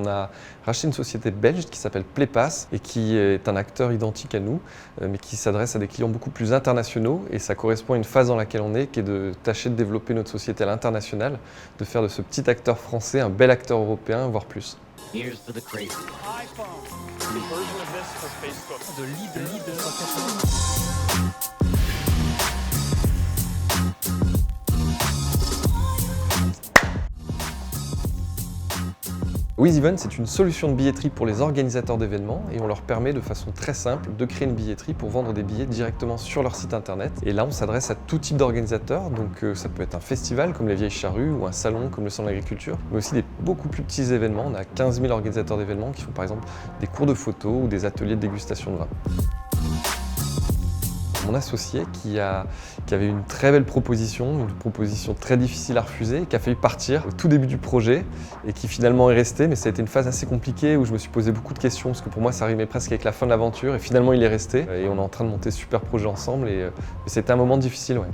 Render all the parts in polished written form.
on a racheté une société belge qui s'appelle Playpass et qui est un acteur identique à nous, mais qui s'adresse à des clients beaucoup plus internationaux. Et ça correspond à une phase dans laquelle on est, qui est de tâcher de développer notre société à l'international, de faire de ce petit acteur français un bel acteur européen, voire plus. Here's to the crazy. iPhone, the version of this for Facebook. De leader. WizEvent, c'est une solution de billetterie pour les organisateurs d'événements et on leur permet de façon très simple de créer une billetterie pour vendre des billets directement sur leur site internet. Et là, on s'adresse à tout type d'organisateurs, donc ça peut être un festival comme les Vieilles Charrues ou un salon comme le Salon de l'Agriculture, mais aussi des beaucoup plus petits événements. On a 15 000 organisateurs d'événements qui font par exemple des cours de photo ou des ateliers de dégustation de vin. Mon associé qui avait une très belle proposition, une proposition très difficile à refuser, qui a failli partir au tout début du projet et qui finalement est resté, mais ça a été une phase assez compliquée où je me suis posé beaucoup de questions parce que pour moi ça arrivait presque avec la fin de l'aventure et finalement il est resté et on est en train de monter ce super projet ensemble et c'était un moment difficile. Ouais.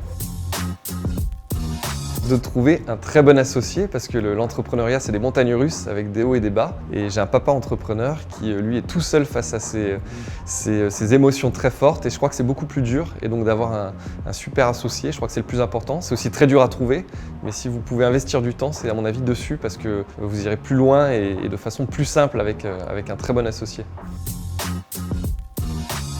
De trouver un très bon associé parce que l'entrepreneuriat c'est des montagnes russes avec des hauts et des bas et j'ai un papa entrepreneur qui lui est tout seul face à ces émotions très fortes et je crois que c'est beaucoup plus dur et donc d'avoir un super associé, je crois que c'est le plus important. C'est aussi très dur à trouver mais si vous pouvez investir du temps c'est à mon avis dessus parce que vous irez plus loin et de façon plus simple avec un très bon associé.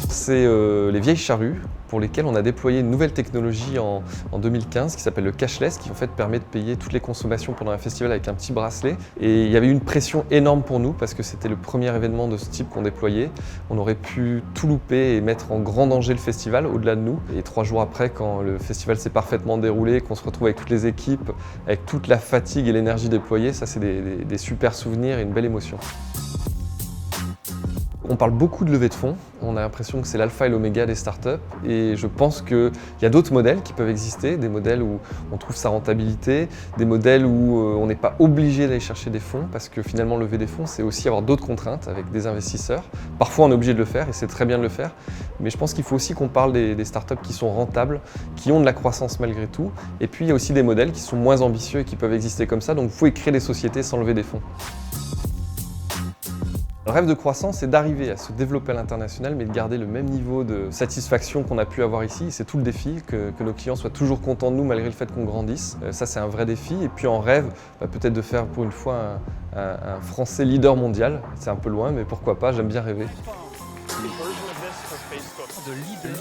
C'est les Vieilles Charrues pour lesquelles on a déployé une nouvelle technologie en 2015 qui s'appelle le cashless, qui en fait permet de payer toutes les consommations pendant un festival avec un petit bracelet. Et il y avait une pression énorme pour nous parce que c'était le premier événement de ce type qu'on déployait. On aurait pu tout louper et mettre en grand danger le festival au-delà de nous. Et 3 jours après, quand le festival s'est parfaitement déroulé, qu'on se retrouve avec toutes les équipes, avec toute la fatigue et l'énergie déployée, ça c'est des super souvenirs et une belle émotion. On parle beaucoup de levée de fonds, on a l'impression que c'est l'alpha et l'oméga des startups et je pense qu'il y a d'autres modèles qui peuvent exister, des modèles où on trouve sa rentabilité, des modèles où on n'est pas obligé d'aller chercher des fonds parce que finalement lever des fonds c'est aussi avoir d'autres contraintes avec des investisseurs. Parfois on est obligé de le faire et c'est très bien de le faire, mais je pense qu'il faut aussi qu'on parle des startups qui sont rentables, qui ont de la croissance malgré tout et puis il y a aussi des modèles qui sont moins ambitieux et qui peuvent exister comme ça, donc vous pouvez créer des sociétés sans lever des fonds. Le rêve de croissance, c'est d'arriver à se développer à l'international, mais de garder le même niveau de satisfaction qu'on a pu avoir ici. C'est tout le défi, que nos clients soient toujours contents de nous malgré le fait qu'on grandisse. Ça, c'est un vrai défi. Et puis en rêve, peut-être de faire pour une fois un Français leader mondial. C'est un peu loin, mais pourquoi pas, j'aime bien rêver. iPhone, the version of this for Facebook. De leader.